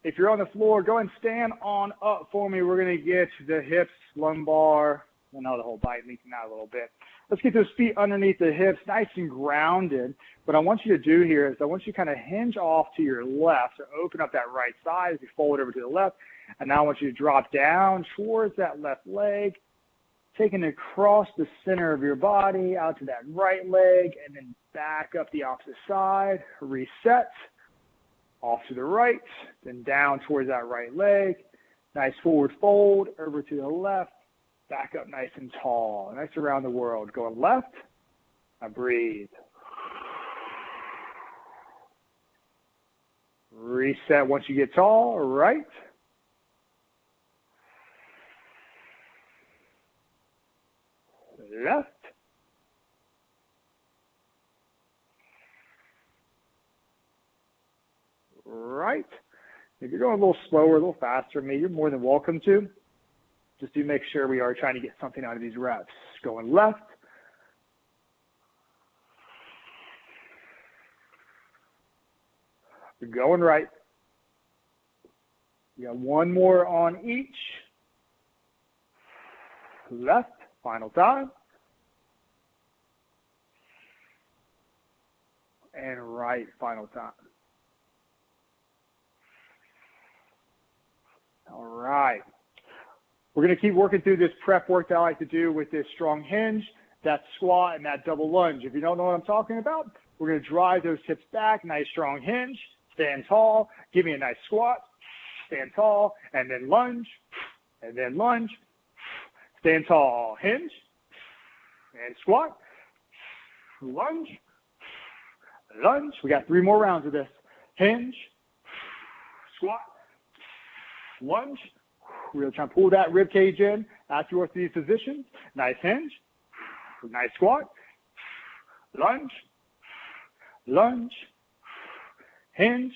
If you're on the floor, go and stand on up for me. We're going to get the hips, lumbar, well, now the whole body leaking out a little bit. Let's get those feet underneath the hips, nice and grounded. What I want you to do here is I want you to kind of hinge off to your left, so open up that right side as you fold over to the left. And now I want you to drop down towards that left leg, taking it across the center of your body, out to that right leg, and then back up the opposite side. Reset, off to the right, then down towards that right leg. Nice forward fold, over to the left, back up nice and tall. Nice around the world. Going left, now breathe. Reset once you get tall, right. Left. Right. If you're going a little slower, a little faster, maybe you're more than welcome to. Just do make sure we are trying to get something out of these reps. Going left. Going right. You got one more on each. Left. Final time. And right, final time. All right. We're going to keep working through this prep work that I like to do with this strong hinge, that squat, and that double lunge. If you don't know what I'm talking about, we're going to drive those hips back, nice strong hinge, stand tall, give me a nice squat, stand tall, and then lunge, stand tall, hinge, and squat, lunge, lunge. We got 3 more rounds of this. Hinge, squat, lunge. We're going to try and pull that rib cage in after orthopedic position. Nice hinge, nice squat, lunge, lunge, hinge,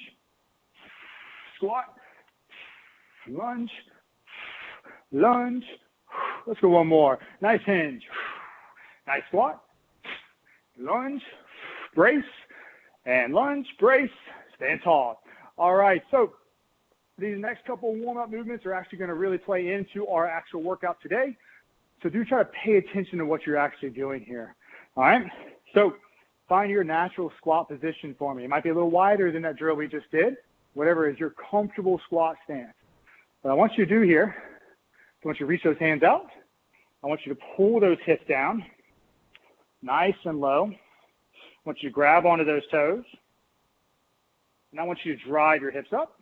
squat, lunge, lunge. Let's go one more. Nice hinge, nice squat, lunge, brace, and lunge, brace, stand tall. All right, so these next couple warm-up movements are actually going to really play into our actual workout today. So do try to pay attention to what you're actually doing here. All right, so find your natural squat position for me. It might be a little wider than that drill we just did, whatever is your comfortable squat stance. What I want you to do here, I want you to reach those hands out. I want you to pull those hips down, nice and low. I want you to grab onto those toes. And I want you to drive your hips up.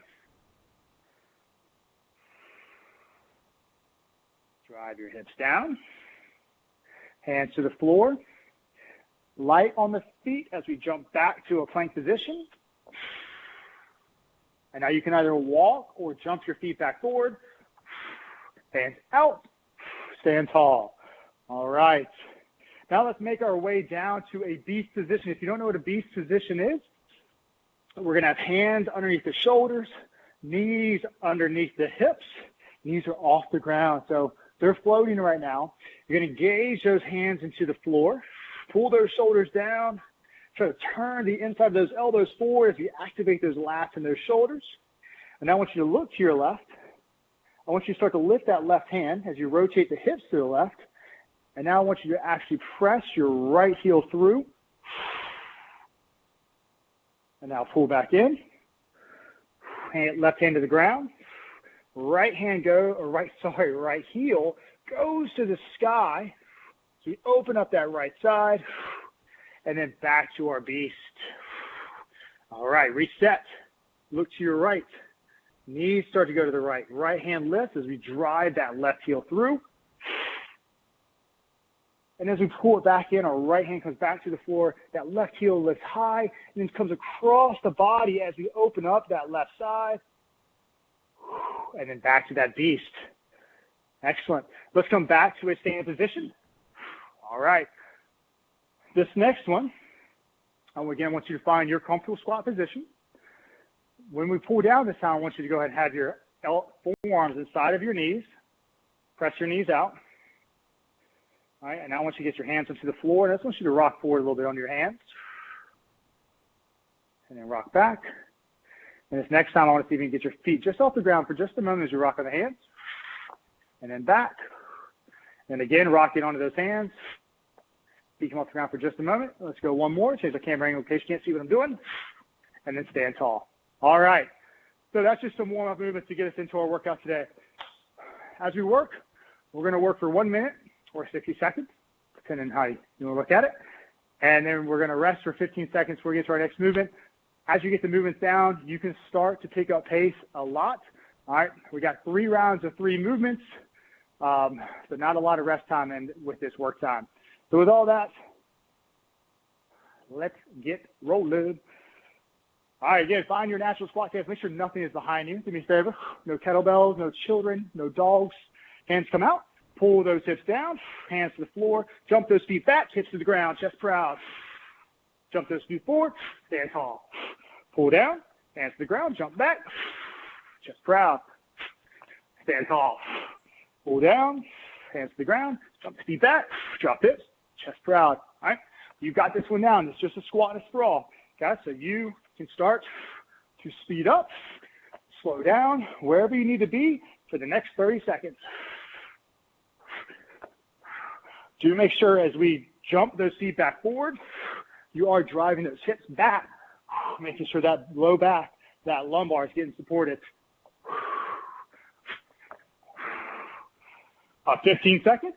Drive your hips down. Hands to the floor. Light on the feet as we jump back to a plank position. And now you can either walk or jump your feet back forward. Hands out. Stand tall. All right. Now let's make our way down to a beast position. If you don't know what a beast position is, we're going to have hands underneath the shoulders, knees underneath the hips. Knees are off the ground, so they're floating right now. You're going to engage those hands into the floor. Pull those shoulders down. Try to turn the inside of those elbows forward as you activate those lats and those shoulders. And now I want you to look to your left. I want you to start to lift that left hand as you rotate the hips to the left. And now I want you to actually press your right heel through. And now pull back in. Left hand to the ground. Right heel goes to the sky. So we open up that right side. And then back to our beast. All right, reset. Look to your right. Knees start to go to the right. Right hand lifts as we drive that left heel through. And as we pull it back in, our right hand comes back to the floor. That left heel lifts high and then comes across the body as we open up that left side. And then back to that beast. Excellent. Let's come back to a standing position. All right. This next one, again, I want you to find your comfortable squat position. When we pull down this time, I want you to go ahead and have your forearms inside of your knees. Press your knees out. All right, and now I want you to get your hands up to the floor, and I just want you to rock forward a little bit on your hands. And then rock back. And this next time, I want to see if you can get your feet just off the ground for just a moment as you rock on the hands. And then back. And again, rocking onto those hands. Feet come off the ground for just a moment. Let's go one more. Change the camera angle in case you can't see what I'm doing. And then stand tall. All right. So that's just some warm-up movements to get us into our workout today. As we work, we're going to work for 1 minute or 60 seconds, depending on how you want to look at it. And then we're going to rest for 15 seconds before we get to our next movement. As you get the movements down, you can start to pick up pace a lot. All right. We got 3 rounds of 3 movements. So not a lot of rest time in with this work time. So with all that, let's get rolling. All right, again, find your natural squat stance. Make sure nothing is behind you. Do me a favor. No kettlebells, no children, no dogs. Hands come out. Pull those hips down. Hands to the floor. Jump those feet back. Hips to the ground. Chest proud. Jump those feet forward. Stand tall. Pull down. Hands to the ground. Jump back. Chest proud. Stand tall. Pull down. Hands to the ground. Jump the feet back. Drop hips. Chest proud. All right. You've got this one down. It's just a squat and a sprawl. Okay, so you can start to speed up, slow down, wherever you need to be for the next 30 seconds. Do make sure as we jump those feet back forward, you are driving those hips back, making sure that low back, that lumbar is getting supported. 15 seconds.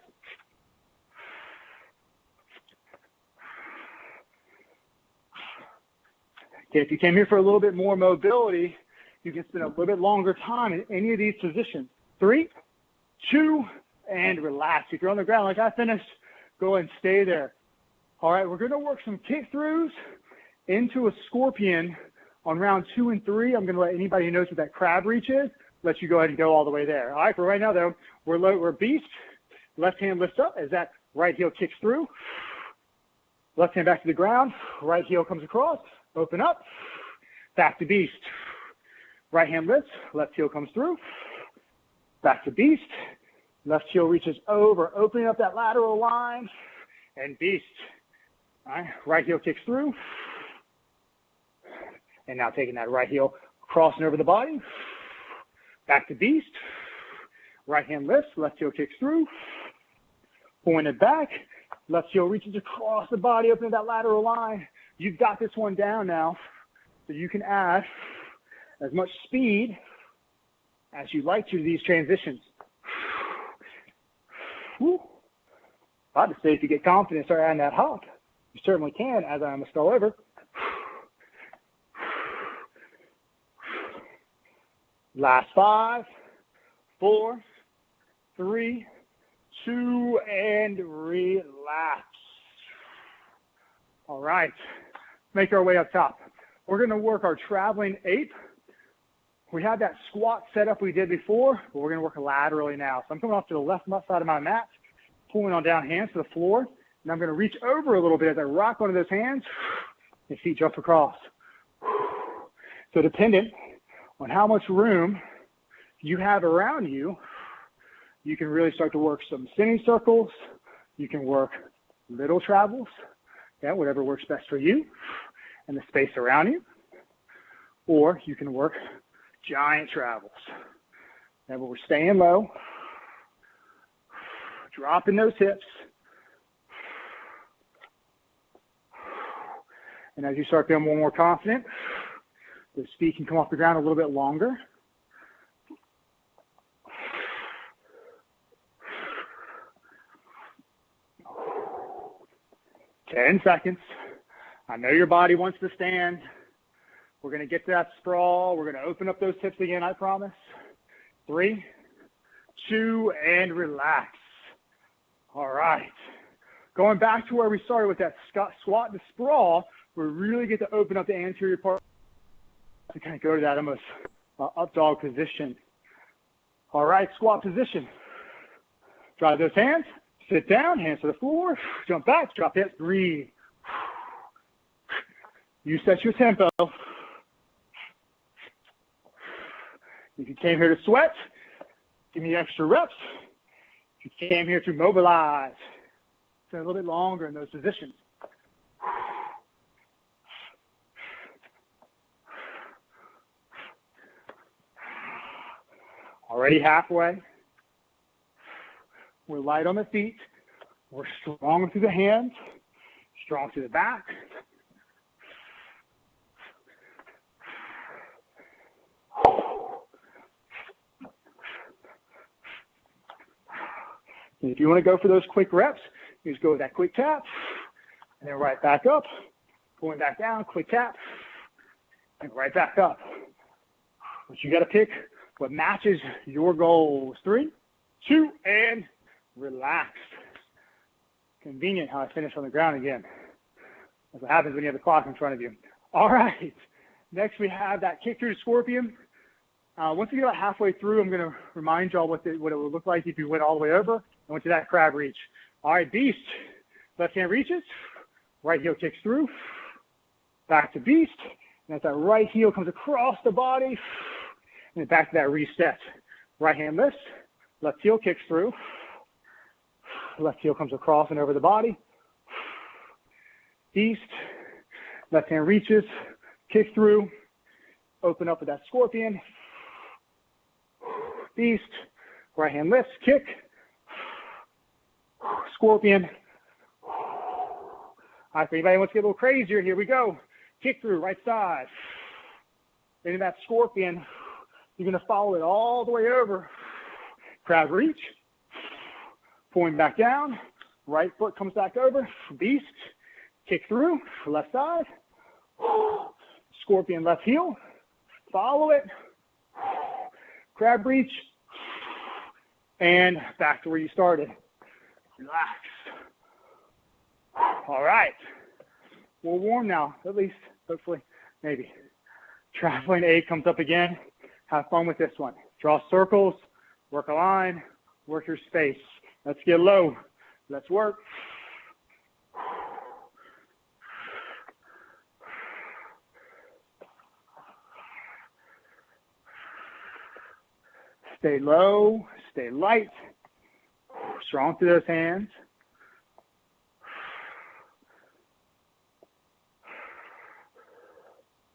Okay, if you came here for a little bit more mobility, you can spend a little bit longer time in any of these positions. 3, 2, and relax. If you're on the ground like I finished, go ahead and stay there. All right, we're going to work some kick throughs into a scorpion on round 2 and 3. I'm going to let anybody who knows what that crab reach is, let you go ahead and go all the way there. All right, for right now, though, we're beast. Left hand lifts up as that right heel kicks through. Left hand back to the ground. Right heel comes across. Open up. Back to beast. Right hand lifts. Left heel comes through. Back to beast. Left heel reaches over, opening up that lateral line. And beast. All right. Right heel kicks through. And now taking that right heel, crossing over the body. Back to beast. Right hand lifts. Left heel kicks through. Pulling it back. Left heel reaches across the body, opening that lateral line. You've got this one down now, so you can add as much speed as you'd like to these transitions. Woo. About to say if you get confident, start adding that hop. You certainly can, as I'm a stall over. Last 5, 4, 3, 2, and relax. All right, make our way up top. We're going to work our traveling ape. We had that squat setup we did before, but we're going to work laterally now. So I'm coming off to the left side of my mat, pulling on down hands to the floor, and I'm going to reach over a little bit as I rock onto those hands and feet jump across. So dependent on how much room you have around you, you can really start to work some semicircles. You can work little travels, yeah, whatever works best for you and the space around you. Or you can work giant travels. And we're staying low, dropping those hips. And as you start feeling more confident, the feet can come off the ground a little bit longer. Ten seconds. I know your body wants to stand. We're going to get to that sprawl. We're going to open up those hips again, I promise. 3, 2, and relax. All right. Going back to where we started with that squat and sprawl, we really get to open up the anterior part to kind of go to that almost up dog position. All right, squat position. Drive those hands. Sit down, hands to the floor, jump back, drop hips, breathe. You set your tempo. If you came here to sweat, give me extra reps. If you came here to mobilize, stay a little bit longer in those positions. Already halfway. We're light on the feet. We're strong through the hands, strong through the back. And if you want to go for those quick reps, you just go with that quick tap, and then right back up, going back down, quick tap, and right back up. But you got to pick what matches your goals. 3, 2, and relax. Convenient how I finish on the ground again. That's what happens when you have the clock in front of you. All right. Next we have that kick through scorpion. Once we get about halfway through, I'm going to remind y'all what it would look like if you went all the way over and went to that crab reach. All right, beast. Left hand reaches. Right heel kicks through. Back to beast. And as that right heel comes across the body, and then back to that reset. Right hand lifts. Left heel kicks through. Left heel comes across and over the body. Beast. Left hand reaches. Kick through. Open up with that scorpion. Beast. Right hand lifts. Kick. Scorpion. All right, if anybody wants to get a little crazier, here we go. Kick through, right side. Into that scorpion. You're going to follow it all the way over. Crab reach. Pulling back down. Right foot comes back over. Beast. Kick through. Left side. Scorpion left heel. Follow it. Crab reach. And back to where you started. Relax. All right. We're warm now, at least, hopefully, maybe. Trampoline 8 comes up again. Have fun with this one. Draw circles, work a line, work your space. Let's get low. Let's work. Stay low, stay light. Strong through those hands.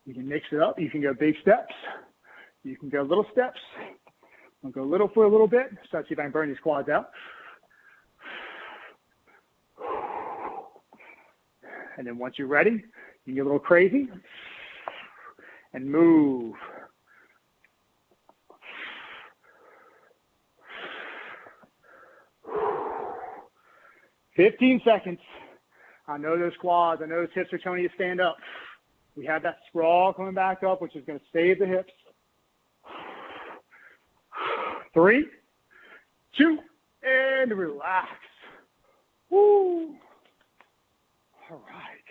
You can mix it up. You can go big steps. You can go little steps. I'll go little for a little bit. Start to see if I can burn these quads out. And then once you're ready, you can get a little crazy and move. "15 seconds. I know those quads. I know those hips are telling you to stand up. We have that sprawl coming back up, which is going to save the hips. 3, 2, and relax. Woo. All right.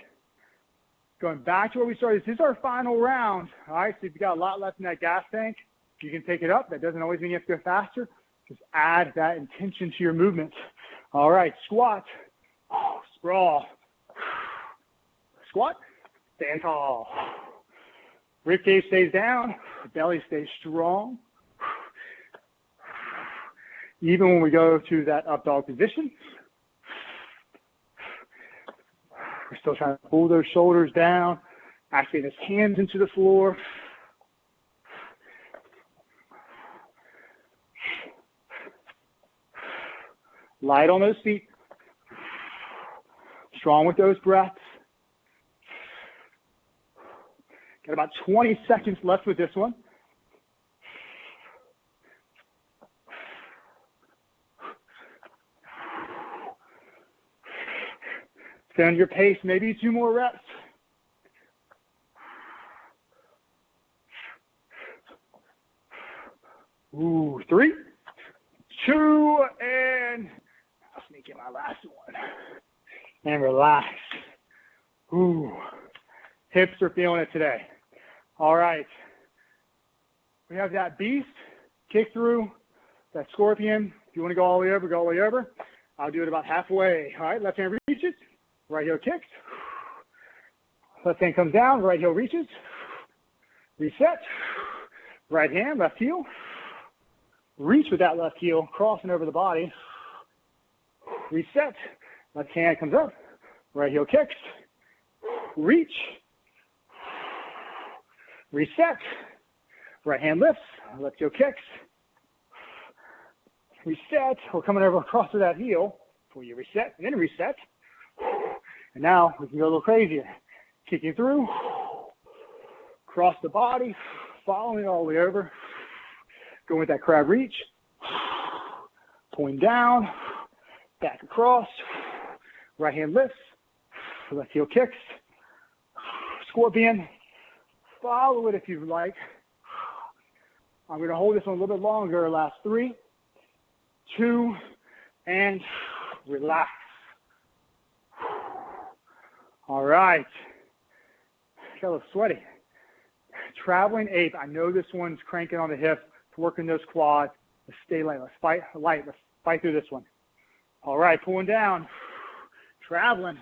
Going back to where we started. This is our final round. All right, so if you've got a lot left in that gas tank, you can take it up. That doesn't always mean you have to go faster. Just add that intention to your movement. All right, squat, sprawl, squat, stand tall. Ribcage stays down, belly stays strong. Even when we go to that up dog position, we're still trying to pull those shoulders down, actually his hands into the floor. Light on those feet. Strong with those breaths. Got about 20 seconds left with this one. Stay on your pace, maybe 2 more reps. Ooh, 3, 2, and I'll sneak in my last one. And relax. Ooh, hips are feeling it today. All right. We have that beast, kick through, that scorpion. If you want to go all the way over, go all the way over. I'll do it about halfway. All right, left hand reaches, right heel kicks. Left hand comes down, right heel reaches. Reset. Right hand, left heel. Reach with that left heel, crossing over the body. Reset. Left hand comes up. Right heel kicks. Reach. Reset. Right hand lifts. Left heel kicks. reset. We're coming over across to that heel before you reset, and then reset. And now we can go a little crazier. Kicking through, cross the body, following all the way over. Going with that crab reach. Pulling down, back across. Right hand lifts, left heel kicks. Scorpion. Follow it if you like. I'm going to hold this one a little bit longer. Last 3, 2, and relax. All right. Got a little sweaty. Traveling ape. I know this one's cranking on the hips, working those quads. Let's stay light. Let's fight light. Let's fight through this one. All right, pulling down. Traveling.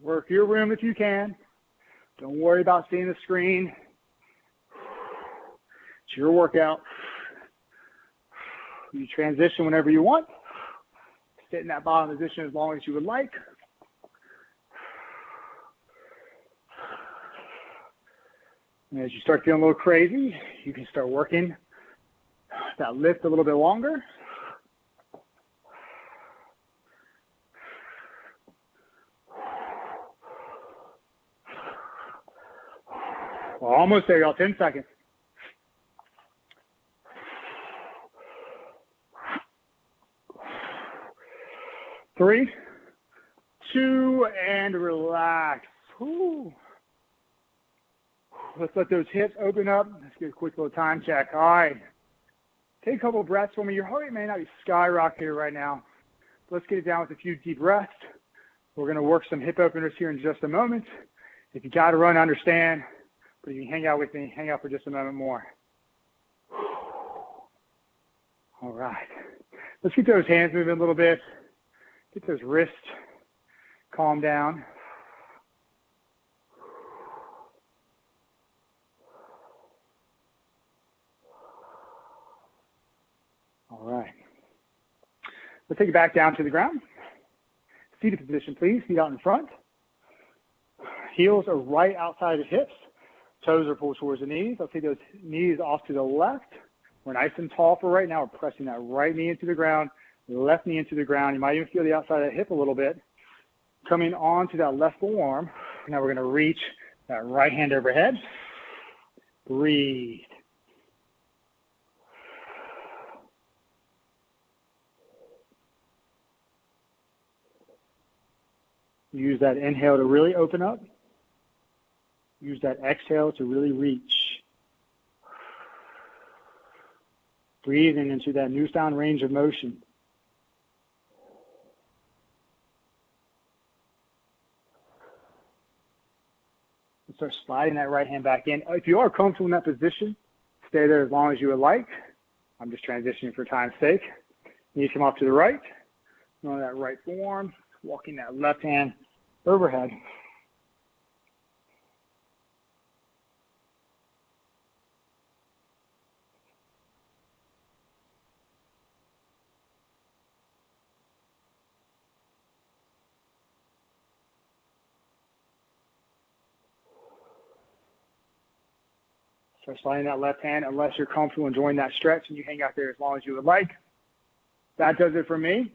Work your room if you can. Don't worry about seeing the screen. It's your workout. You transition whenever you want. Sit in that bottom position as long as you would like. And as you start feeling a little crazy, you can start working that lift a little bit longer. Well, almost there, y'all. 10 seconds. 3, 2, and relax. Whew. Let's let those hips open up. Let's get a quick little time check. All right. Take a couple of breaths for me. Your heart rate may not be skyrocketing right now. Let's get it down with a few deep breaths. We're going to work some hip openers here in just a moment. If you got to run, understand. But you can hang out with me. Hang out for just a moment more. All right. Let's get those hands moving a little bit. Get those wrists calm down. All right. Let's take it back down to the ground. Seated position, please. Feet out in front. Heels are right outside the hips. Toes are pulled towards the knees. I'll take those knees off to the left. We're nice and tall for right now. We're pressing that right knee into the ground, left knee into the ground. You might even feel the outside of the hip a little bit. Coming onto that left forearm. Now we're going to reach that right hand overhead. Breathe. Use that inhale to really open up. Use that exhale to really reach. Breathing into that newfound range of motion. And start sliding that right hand back in. If you are comfortable in that position, stay there as long as you would like. I'm just transitioning for time's sake. Knees come off to the right. On that right forearm, walking that left hand overhead. Start sliding that left hand unless you're comfortable enjoying that stretch and you hang out there as long as you would like. That does it for me.